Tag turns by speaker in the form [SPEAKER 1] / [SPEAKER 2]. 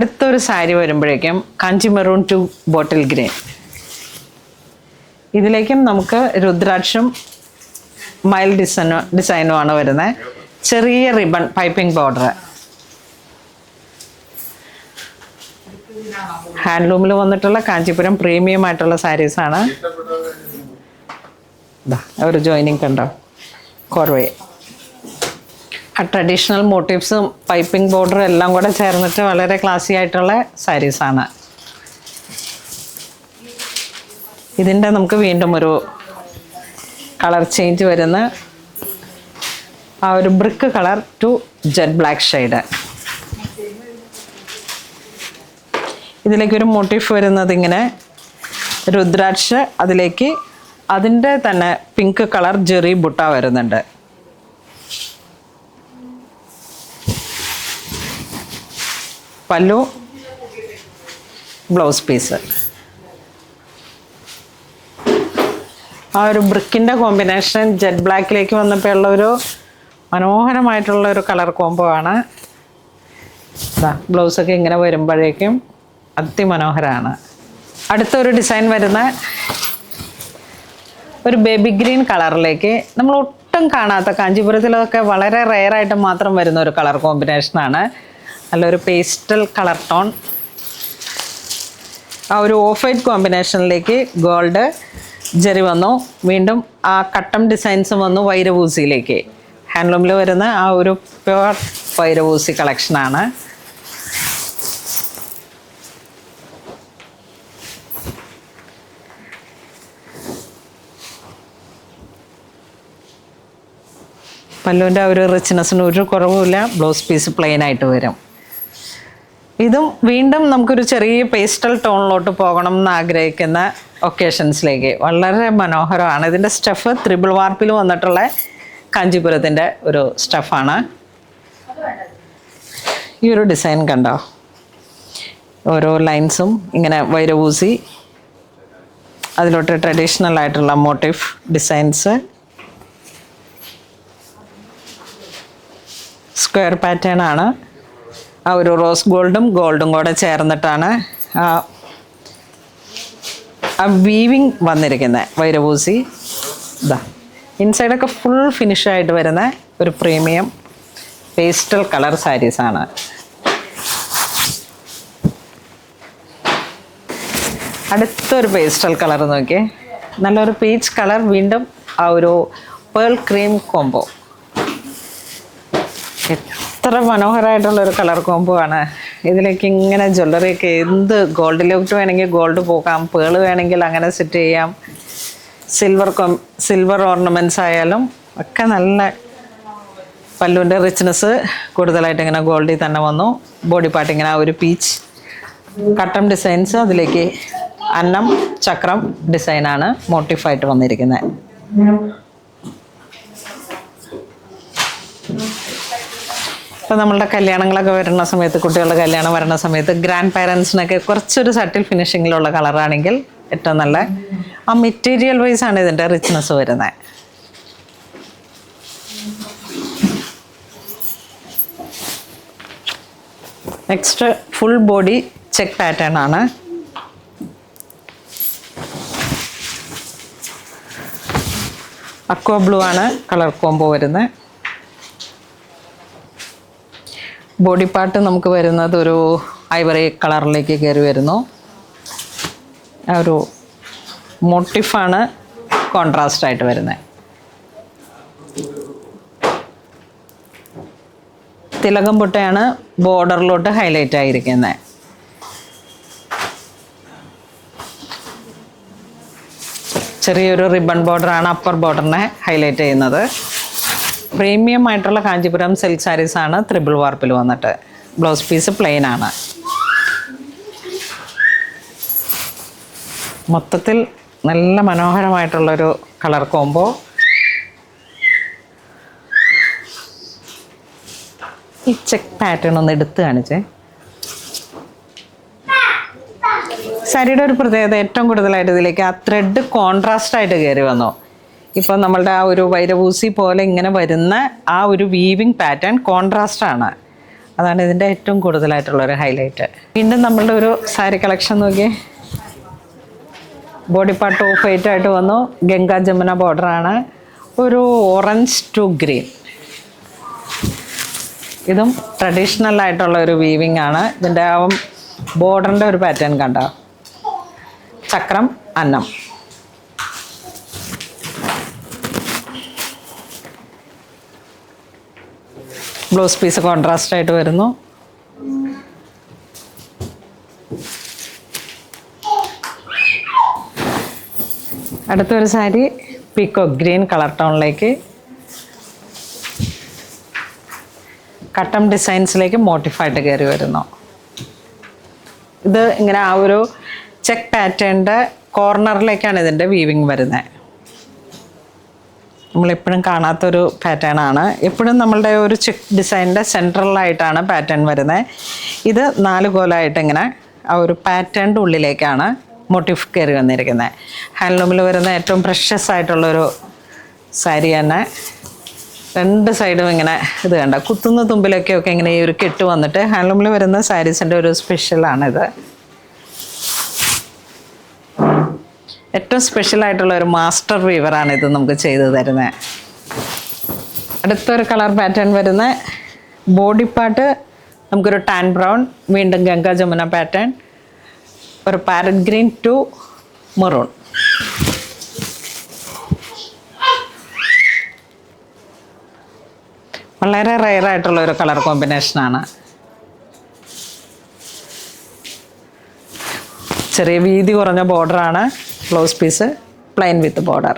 [SPEAKER 1] അടുത്തൊരു സാരി വരുമ്പോഴേക്കും കാഞ്ചി maroon to bottle green. ഇതിലേക്കും നമുക്ക് രുദ്രാക്ഷും മൈൽ ഡിസൈനുമാണ് വരുന്നത്. ചെറിയ റിബൺ പൈപ്പിംഗ് ബോർഡർ. ഹാൻഡ്ലൂമിൽ വന്നിട്ടുള്ള കാഞ്ചീപുരം പ്രീമിയം ആയിട്ടുള്ള സാരീസാണ്. ഒരു ജോയിനിങ് കണ്ടോ, കോർവേ. ആ ട്രഡീഷണൽ മോട്ടീവ്സും പൈപ്പിംഗ് ബോർഡറും എല്ലാം കൂടെ ചേർന്നിട്ട് വളരെ ക്ലാസി ആയിട്ടുള്ള സാരീസാണ്. ഇതിൻ്റെ നമുക്ക് വീണ്ടും ഒരു കളർ ചേഞ്ച് വരുന്ന ആ ഒരു brick colour to jet black shade. ഇതിലേക്കൊരു മോട്ടീഫ് വരുന്നത് ഇങ്ങനെ രുദ്രാക്ഷ, അതിലേക്ക് അതിൻ്റെ തന്നെ പിങ്ക് കളർ ജെറി ബുട്ട വരുന്നുണ്ട്. പല്ലു, ബ്ലൗസ് പീസ്. ആ ഒരു ബ്രിക്കിൻ്റെ കോമ്പിനേഷൻ ജെറ്റ് ബ്ലാക്കിലേക്ക് വന്നപ്പോൾ ഉള്ളൊരു മനോഹരമായിട്ടുള്ളൊരു കളർ കോംബോ ആണ്. ബ്ലൗസൊക്കെ ഇങ്ങനെ വരുമ്പോഴേക്കും അതിമനോഹരമാണ്. അടുത്തൊരു ഡിസൈൻ വരുന്ന ഒരു ബേബി ഗ്രീൻ കളറിലേക്ക് നമ്മൾ ഒട്ടും കാണാത്ത, കാഞ്ചീപുരത്തിലൊക്കെ വളരെ റെയറായിട്ട് മാത്രം വരുന്ന ഒരു കളർ കോമ്പിനേഷനാണ്. നല്ലൊരു പേസ്റ്റൽ കളർ ടോൺ. ആ ഒരു ഓഫ് വൈറ്റ് കോമ്പിനേഷനിലേക്ക് ഗോൾഡ് ജെറി വന്നു. വീണ്ടും ആ കട്ടം ഡിസൈൻസും വന്നു വൈരവൂസിയിലേക്ക്. ഹാൻഡ്ലൂമിൽ വരുന്ന ആ ഒരു പ്യുവർ വൈരവൂസി കളക്ഷനാണ്. പല്ലുവിൻ്റെ ആ ഒരു റിച്ച്നെസ്സിന് ഒരു കുറവുമില്ല. ബ്ലൗസ് പീസ് പ്ലെയിൻ ആയിട്ട് വരും. ഇതും വീണ്ടും നമുക്കൊരു ചെറിയ പേസ്റ്റൽ ടോണിലോട്ട് പോകണം എന്ന് ആഗ്രഹിക്കുന്ന ഒക്കേഷൻസിലേക്ക് വളരെ മനോഹരമാണ്. ഇതിൻ്റെ സ്റ്റഫ് ത്രിബിൾ വാർപ്പിൽ വന്നിട്ടുള്ള കാഞ്ചീപുരത്തിൻ്റെ ഒരു സ്റ്റഫാണ്. ഈ ഒരു ഡിസൈൻ കണ്ടോ, ഓരോ ലൈൻസും ഇങ്ങനെ വൈരവൂസി, അതിലോട്ട് ട്രഡീഷണൽ ആയിട്ടുള്ള മോട്ടീഫ് ഡിസൈൻസ്, സ്ക്വയർ പാറ്റേൺ ആണ്. ആ ഒരു റോസ് ഗോൾഡും കൂടെ ചേർന്നിട്ടാണ് ആ വീവിങ് വന്നിരിക്കുന്നത്. വൈരവൂസി ഇൻസൈഡൊക്കെ ഫുൾ ഫിനിഷായിട്ട് വരുന്ന ഒരു പ്രീമിയം പേസ്റ്റൽ കളർ സാരീസാണ്. അടുത്തൊരു പേസ്റ്റൽ കളർ നോക്കിയേ, നല്ലൊരു പീച്ച് കളർ. വീണ്ടും ആ ഒരു പേൾ ക്രീം കോംബോ. എത്ര മനോഹരമായിട്ടുള്ളൊരു കളർ കോംബോ ആണ്. ഇതിലേക്ക് ഇങ്ങനെ ജ്വല്ലറിയൊക്കെ എന്ത് ഗോൾഡിലോട്ട് വേണമെങ്കിൽ ഗോൾഡ് പോകാം, പേള് വേണമെങ്കിൽ അങ്ങനെ സെറ്റ് ചെയ്യാം, സിൽവർ ഓർണമെൻറ്റ്സ് ആയാലും ഒക്കെ നല്ല. പല്ലുവിൻ്റെ റിച്ച്നെസ് കൂടുതലായിട്ട് ഇങ്ങനെ ഗോൾഡിൽ തന്നെ വന്നു. ബോഡി പാർട്ട് ഇങ്ങനെ ആ ഒരു പീച്ച് കട്ടം ഡിസൈൻസ്, അതിലേക്ക് അന്നം ചക്രം ഡിസൈനാണ് മോട്ടിഫായിട്ട് വന്നിരിക്കുന്നത്. ഇപ്പോൾ നമ്മളുടെ കല്യാണങ്ങളൊക്കെ വരുന്ന സമയത്ത്, കുട്ടികളുടെ കല്യാണം വരുന്ന സമയത്ത് ഗ്രാൻഡ് പാരൻസിനൊക്കെ കുറച്ചൊരു സട്ടിൽ ഫിനിഷിങ്ങിലുള്ള കളറാണെങ്കിൽ ഏറ്റവും നല്ല. ആ മെറ്റീരിയൽ വൈസ് ആണ് ഇതിൻ്റെ റിച്ച്നെസ് വരുന്നത്. Next full body check pattern ആണ്. അക്വ ബ്ലൂ ആണ് കളർ കോംബോ വരുന്നത്. ബോഡി പാർട്ട് നമുക്ക് വരുന്നത് ഒരു ഐവറി കളറിലേക്ക് കയറി വരുന്നു. ആ ഒരു മോട്ടിഫാണ് കോൺട്രാസ്റ്റ് ആയിട്ട് വരുന്നത്. തിലകം പൊട്ടയാണ് ബോർഡറിലോട്ട് ഹൈലൈറ്റ് ആയിരിക്കുന്നത്. ചെറിയൊരു റിബൺ ബോർഡറാണ് അപ്പർ ബോർഡറിനെ ഹൈലൈറ്റ് ചെയ്യുന്നത്. പ്രീമിയം ആയിട്ടുള്ള കാഞ്ചീപുരം സിൽക്ക് സാരീസാണ് ത്രിബിൾ വാർപ്പിൽ വന്നിട്ട്. ബ്ലൗസ് പീസ് പ്ലെയിൻ ആണ്. മൊത്തത്തിൽ നല്ല മനോഹരമായിട്ടുള്ളൊരു കളർ കോംബോ. ഈ ചെക്ക് പാറ്റേൺ ഒന്ന് എടുത്ത് കാണിച്ചേ. സാരിയുടെ ഒരു പ്രത്യേകത, ഏറ്റവും കൂടുതലായിട്ട് ഇതിലേക്ക് ആ ത്രെഡ് കോൺട്രാസ്റ്റ് ആയിട്ട് കയറി വന്നു. ഇപ്പം നമ്മളുടെ ആ ഒരു വൈരവൂസി പോലെ ഇങ്ങനെ വരുന്ന ആ ഒരു വീവിങ് പാറ്റേൺ കോൺട്രാസ്റ്റാണ്. അതാണ് ഇതിൻ്റെ ഏറ്റവും കൂടുതലായിട്ടുള്ളൊരു ഹൈലൈറ്റ്. വീണ്ടും നമ്മളുടെ ഒരു സാരി കളക്ഷൻ നോക്കിയേ. ബോഡി പാർട്ട് ഓഫ് വൈറ്റ് ആയിട്ട് വന്നു. ഗംഗാ ജമുന ബോർഡറാണ്. ഒരു ഓറഞ്ച് ടു ഗ്രീൻ. ഇതും ട്രഡീഷണൽ ആയിട്ടുള്ള ഒരു വീവിങ് ആണ്. ഇതിൻ്റെ ബോർഡറിൻ്റെ ഒരു പാറ്റേൺ കണ്ട, ചക്രം അന്നം. ബ്ലൗസ് പീസ് കോൺട്രാസ്റ്റ് ആയിട്ട് വരുന്നു. അടുത്തൊരു സാരി പീക്കോക്ക് ഗ്രീൻ കളർ ടോണിലേക്ക് കട്ടം ഡിസൈൻസിലേക്ക് മോട്ടിഫായിട്ട് കയറി വരുന്നു. ഇത് ഇങ്ങനെ ആ ഒരു ചെക്ക് പാറ്റേണിൻ്റെ കോർണറിലേക്കാണ് ഇതിൻ്റെ വീവിങ് വരുന്നത്. നമ്മളെപ്പോഴും കാണാത്തൊരു പാറ്റേൺ ആണ്. എപ്പോഴും നമ്മളുടെ ഒരു ചെക്ക് ഡിസൈനിൻ്റെ സെൻട്രലായിട്ടാണ് പാറ്റേൺ വരുന്നത്. ഇത് 4 കോലായിട്ട് ഇങ്ങനെ ആ ഒരു പാറ്റേണിൻ്റെ ഉള്ളിലേക്കാണ് മോട്ടീഫ് കയറി വന്നിരിക്കുന്നത്. ഹാൻഡ്ലൂമിൽ വരുന്ന ഏറ്റവും പ്രഷ്യസ് ആയിട്ടുള്ളൊരു സാരി തന്നെ. 2 സൈഡും ഇങ്ങനെ ഇത് കണ്ട കുത്തുന്ന തുമ്പിലൊക്കെ ഇങ്ങനെ ഈ ഒരു കെട്ട് വന്നിട്ട് ഹാൻഡ്ലൂമിൽ വരുന്ന സാരീസിൻ്റെ ഒരു സ്പെഷ്യലാണിത്. ഏറ്റവും സ്പെഷ്യലായിട്ടുള്ള ഒരു മാസ്റ്റർ വീവറാണ് ഇത് നമുക്ക് ചെയ്തു തരുന്നത്. അടുത്തൊരു കളർ പാറ്റേൺ വരുന്ന ബോഡി പാർട്ട് നമുക്കൊരു ടാൻ ബ്രൗൺ, വീണ്ടും ഗംഗാ ജമുന പാറ്റേൺ, ഒരു പാരറ്റ് ഗ്രീൻ ടു മെറൂൺ. വളരെ റെയറായിട്ടുള്ള ഒരു കളർ കോമ്പിനേഷനാണ്. ചെറിയ വീതി കുറഞ്ഞ ബോർഡറാണ്. Blouse piece plain with border.